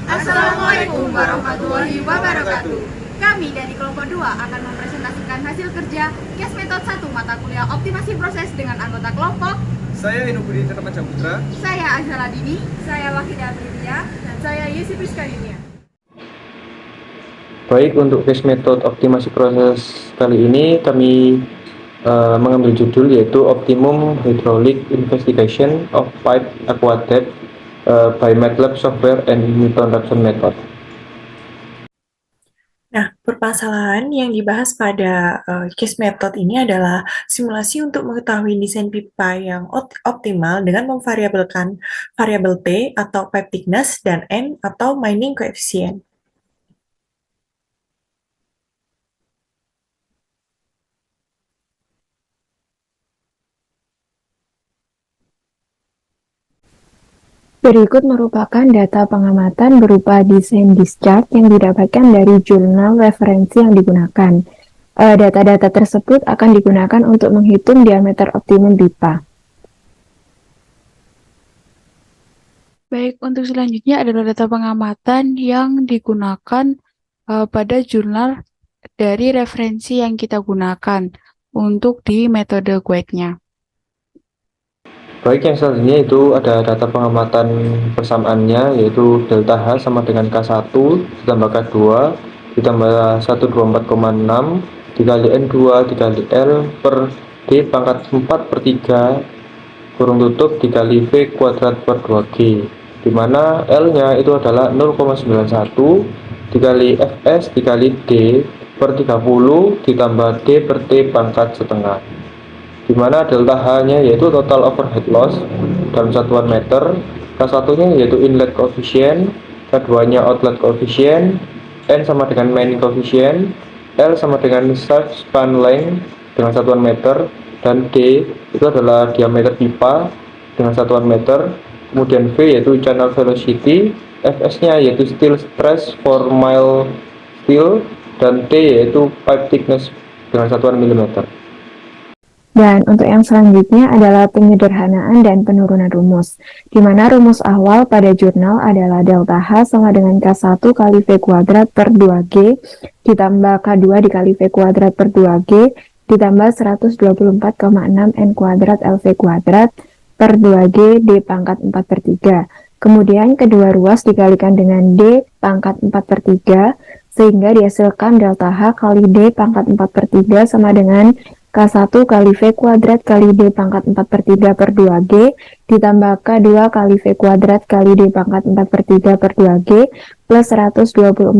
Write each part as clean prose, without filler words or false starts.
Assalamualaikum warahmatullahi wabarakatuh. Kami dari kelompok 2 akan mempresentasikan hasil kerja case method 1 mata kuliah optimasi proses dengan anggota kelompok. Saya Inubudi Tanaman Putra. Saya Azhara Dini, saya Wahidah Aprilia, dan saya Yusuf Rizkadinia. Baik, untuk case method optimasi proses kali ini kami mengambil judul yaitu Optimum Hydraulic Investigation of Pipe Aqua Depth by MATLAB Software and Newton Raphson Method. Nah, permasalahan yang dibahas pada case method ini adalah simulasi untuk mengetahui desain pipa yang optimal dengan memvariabelkan variabel T atau pipe thickness dan N atau mining coefficient. Berikut merupakan data pengamatan berupa desain discharge yang didapatkan dari jurnal referensi yang digunakan. Data-data tersebut akan digunakan untuk menghitung diameter optimum pipa. Baik, untuk selanjutnya adalah data pengamatan yang digunakan pada jurnal dari referensi yang kita gunakan untuk di metode GUID-nya. Baik, yang selanjutnya itu ada data pengamatan persamaannya, yaitu delta H sama dengan K1 ditambah K2 ditambah 124,6 dikali N2 dikali L per D pangkat 4 per 3 kurung tutup dikali V kuadrat per 2G, dimana L-nya itu adalah 0,91 dikali Fs dikali D per 30 ditambah D per T pangkat setengah, di mana delta H-nya yaitu total overhead loss dalam satuan meter, K1-nya yaitu inlet coefficient, K2-nya outlet coefficient, N sama dengan main coefficient, L sama dengan shaft span length dengan satuan meter, dan D itu adalah diameter pipa dengan satuan meter, kemudian V yaitu channel velocity, Fs-nya yaitu steel stress for mile steel, dan T yaitu pipe thickness dengan satuan milimeter. Dan untuk yang selanjutnya adalah penyederhanaan dan penurunan rumus, di mana rumus awal pada jurnal adalah delta H sama dengan K1 kali V kuadrat per 2G ditambah K2 dikali V kuadrat per 2G ditambah 124,6 N kuadrat LV kuadrat per 2G D pangkat 4 per 3. Kemudian kedua ruas dikalikan dengan D pangkat 4 per 3, sehingga dihasilkan delta H kali D pangkat 4 per 3 sama dengan K1 kali V kuadrat kali D pangkat 4 per 3 per 2G ditambah K2 kali V kuadrat kali D pangkat 4 per 3 per 2G plus 124,6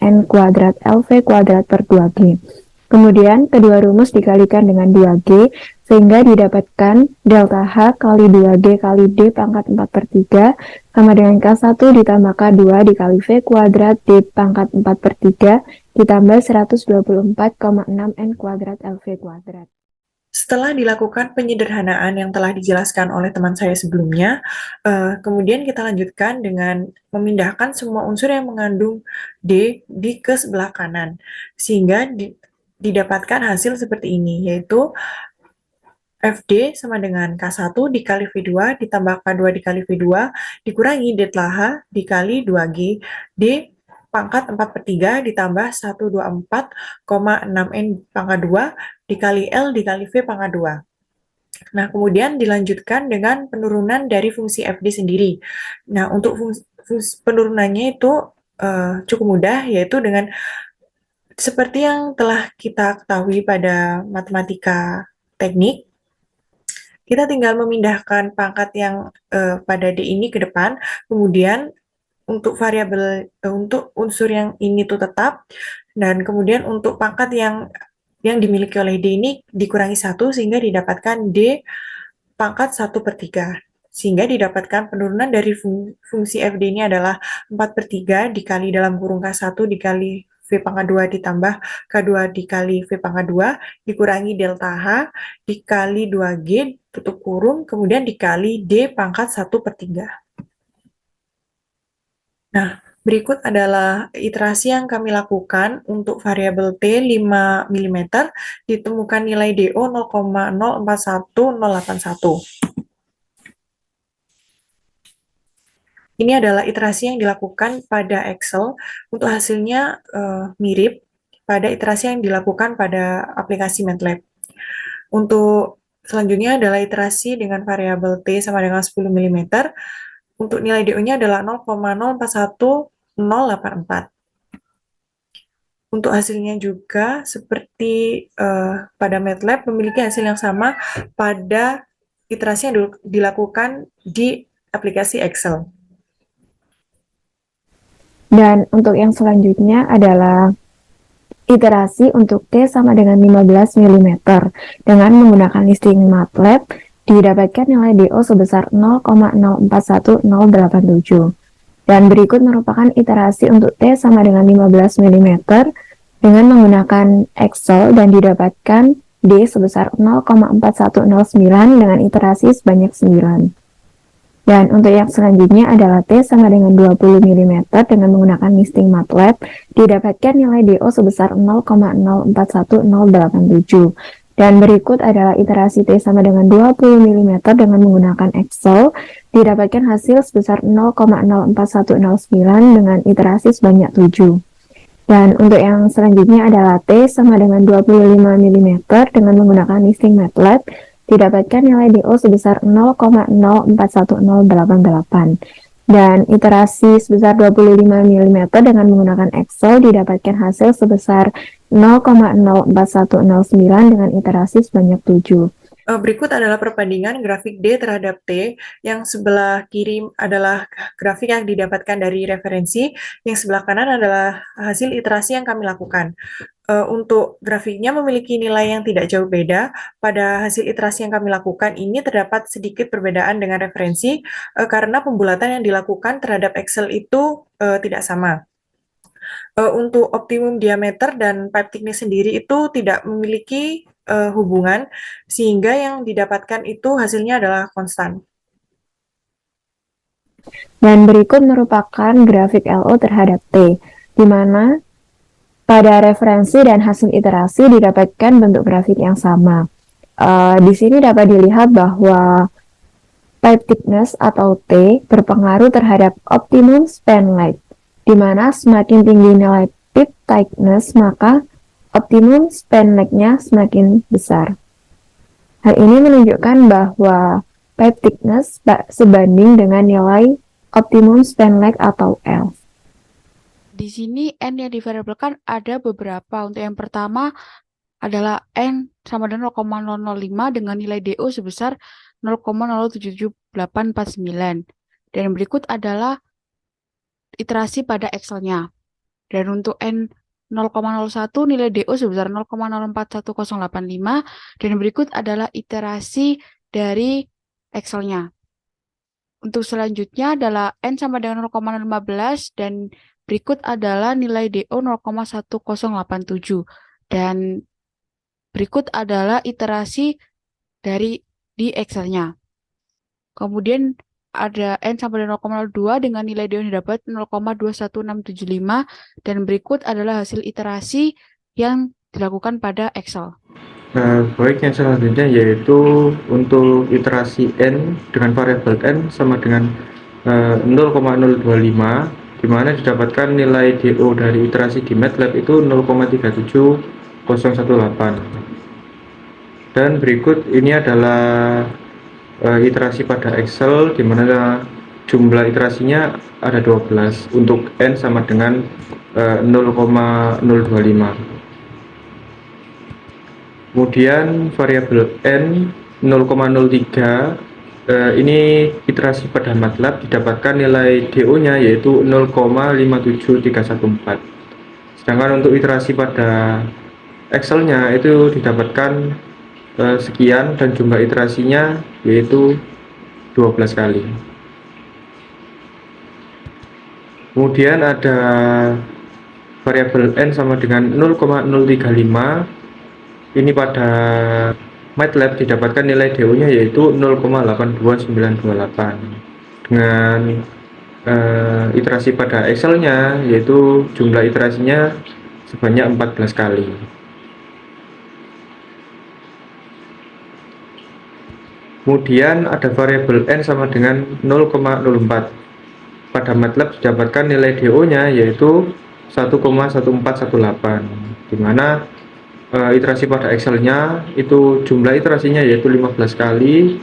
N kuadrat LV kuadrat per 2G. Kemudian kedua rumus dikalikan dengan 2G sehingga didapatkan delta H kali 2G kali D pangkat 4 per 3 sama dengan K1 ditambah K2 dikali V kuadrat D pangkat 4 per 3 ditambah 124,6 N kuadrat LV kuadrat. Setelah dilakukan penyederhanaan yang telah dijelaskan oleh teman saya sebelumnya, kemudian kita lanjutkan dengan memindahkan semua unsur yang mengandung D ke sebelah kanan, sehingga didapatkan hasil seperti ini, yaitu FD sama dengan K1 dikali V2 ditambah K2 dikali V2 dikurangi delta H dikali 2G D pangkat 4 per 3 ditambah 124,6 N pangkat 2 dikali L dikali V pangkat 2. Nah, kemudian dilanjutkan dengan penurunan dari fungsi FD sendiri. Nah, untuk fungsi penurunannya itu cukup mudah, yaitu dengan seperti yang telah kita ketahui pada matematika teknik, kita tinggal memindahkan pangkat yang pada D ini ke depan, kemudian untuk variabel untuk unsur yang ini tuh tetap, dan kemudian untuk pangkat yang dimiliki oleh D ini dikurangi 1 sehingga didapatkan D pangkat 1 per 3. Sehingga didapatkan penurunan dari fungsi FD ini adalah 4 per 3 dikali dalam kurung K1 dikali V pangkat 2 ditambah K2 dikali V pangkat 2 dikurangi delta H dikali 2G tutup kurung kemudian dikali D pangkat 1 per 3. Nah, berikut adalah iterasi yang kami lakukan untuk variabel T 5 mm ditemukan nilai DO 0,041081. ini adalah iterasi yang dilakukan pada Excel untuk hasilnya mirip pada iterasi yang dilakukan pada aplikasi MATLAB. Untuk selanjutnya adalah iterasi dengan variabel T sama dengan 10 mm. Untuk nilai DO-nya adalah 0,041084. Untuk hasilnya juga seperti pada MATLAB memiliki hasil yang sama pada iterasi yang dilakukan di aplikasi Excel. Dan untuk yang selanjutnya adalah iterasi untuk T sama dengan 15 mm. Dengan menggunakan listing MATLAB, didapatkan nilai DO sebesar 0,041087. Dan berikut merupakan iterasi untuk T sama dengan 15 mm dengan menggunakan Excel dan didapatkan D sebesar 0,4109 dengan iterasi sebanyak 9. Dan untuk yang selanjutnya adalah T sama dengan 20 mm dengan menggunakan listing MATLAB, didapatkan nilai DO sebesar 0,041087. Dan berikut adalah iterasi T sama dengan 20 mm dengan menggunakan Excel, didapatkan hasil sebesar 0,04109 dengan iterasi sebanyak 7. Dan untuk yang selanjutnya adalah T sama dengan 25 mm dengan menggunakan listing MATLAB, didapatkan nilai DO sebesar 0,041088. Dan iterasi sebesar 25 mm dengan menggunakan Excel didapatkan hasil sebesar 0,04109 dengan iterasi sebanyak 7. Berikut adalah perbandingan grafik D terhadap T. Yang sebelah kiri adalah grafik yang didapatkan dari referensi, yang sebelah kanan adalah hasil iterasi yang kami lakukan. Untuk grafiknya memiliki nilai yang tidak jauh beda. Pada hasil iterasi yang kami lakukan ini terdapat sedikit perbedaan dengan referensi karena pembulatan yang dilakukan terhadap Excel itu tidak sama. Untuk optimum diameter dan pipe thickness sendiri itu tidak memiliki hubungan, sehingga yang didapatkan itu hasilnya adalah konstan. Dan berikut merupakan grafik LO terhadap T, di mana pada referensi dan hasil iterasi didapatkan bentuk grafik yang sama. Di sini dapat dilihat bahwa pipe thickness atau T berpengaruh terhadap optimum span length, di mana semakin tinggi nilai pipe thickness maka optimum span length-nya semakin besar. Hal ini menunjukkan bahwa pipe thickness sebanding dengan nilai optimum span length atau L. Di sini N yang divariabelkan ada beberapa. Untuk yang pertama adalah N sama dengan 0,005 dengan nilai DO sebesar 0,07849. Dan berikut adalah iterasi pada Excel-nya. Dan untuk N 0,01 nilai DO sebesar 0,041085 dan berikut adalah iterasi dari Excel-nya. Untuk selanjutnya adalah N sama dengan 0,15 dan berikut adalah nilai DO 0,1087 dan berikut adalah iterasi dari di Excel-nya. Kemudian ada N sama dengan 0,02 dengan nilai DO yang didapat 0,21675 dan berikut adalah hasil iterasi yang dilakukan pada Excel. Baik, yang selanjutnya yaitu untuk iterasi N dengan variabel N sama dengan 0,025, di mana didapatkan nilai DO dari iterasi di MATLAB itu 0,37018. Dan berikut ini adalah iterasi pada Excel, di mana jumlah iterasinya ada 12 untuk N sama dengan 0,025. Kemudian variabel N 0,03 ini iterasi pada MATLAB didapatkan nilai DO-nya yaitu 0,57314. Sedangkan untuk iterasi pada Excel-nya itu didapatkan sekian dan jumlah iterasinya yaitu 12 kali. Kemudian ada variabel N sama dengan 0,035. Ini pada MATLAB didapatkan nilai DO-nya yaitu 0,82928. Dengan iterasi pada Excel-nya yaitu jumlah iterasinya sebanyak 14 kali. Kemudian ada variabel N sama dengan 0,04. pada MATLAB didapatkan nilai DO-nya yaitu 1,1418, di mana iterasi pada Excel-nya itu jumlah iterasinya yaitu 15 kali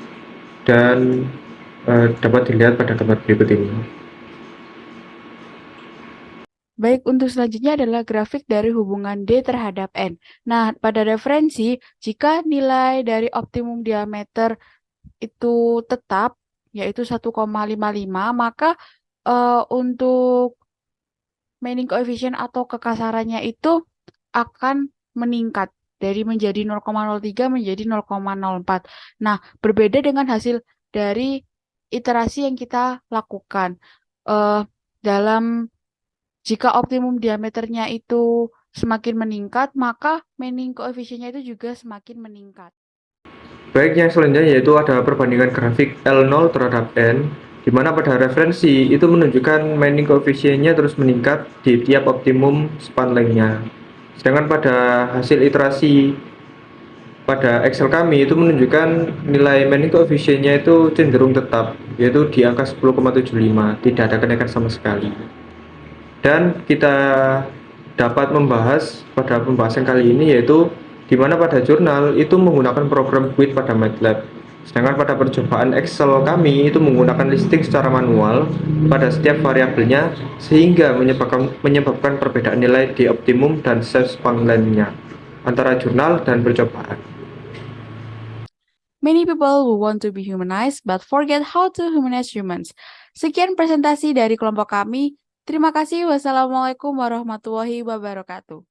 dan dapat dilihat pada gambar berikut ini. Baik, untuk selanjutnya adalah grafik dari hubungan D terhadap N. Nah, pada referensi, jika nilai dari optimum diameter itu tetap, yaitu 1,55, maka untuk meaning coefficient atau kekasarannya itu akan meningkat dari menjadi 0,03 menjadi 0,04. Nah, berbeda dengan hasil dari iterasi yang kita lakukan. Jika optimum diameternya itu semakin meningkat, maka meaning coefficient-nya itu juga semakin meningkat. Baik, yang selanjutnya yaitu ada perbandingan grafik L0 terhadap N, di mana pada referensi itu menunjukkan meaning coefficient-nya terus meningkat di tiap optimum span length-nya. Sedangkan pada hasil iterasi pada Excel kami itu menunjukkan nilai meaning coefficient-nya itu cenderung tetap, yaitu di angka 10,75, tidak ada kenaikan sama sekali. Dan kita dapat membahas pada pembahasan kali ini yaitu di mana pada jurnal itu menggunakan program Quit pada MATLAB. Sedangkan pada percobaan Excel kami itu menggunakan listing secara manual pada setiap variabelnya sehingga menyebabkan perbedaan nilai di optimum dan self span length-nya antara jurnal dan percobaan. Many people who want to be humanized but forget how to humanize humans. Sekian presentasi dari kelompok kami. Terima kasih. Wassalamualaikum warahmatullahi wabarakatuh.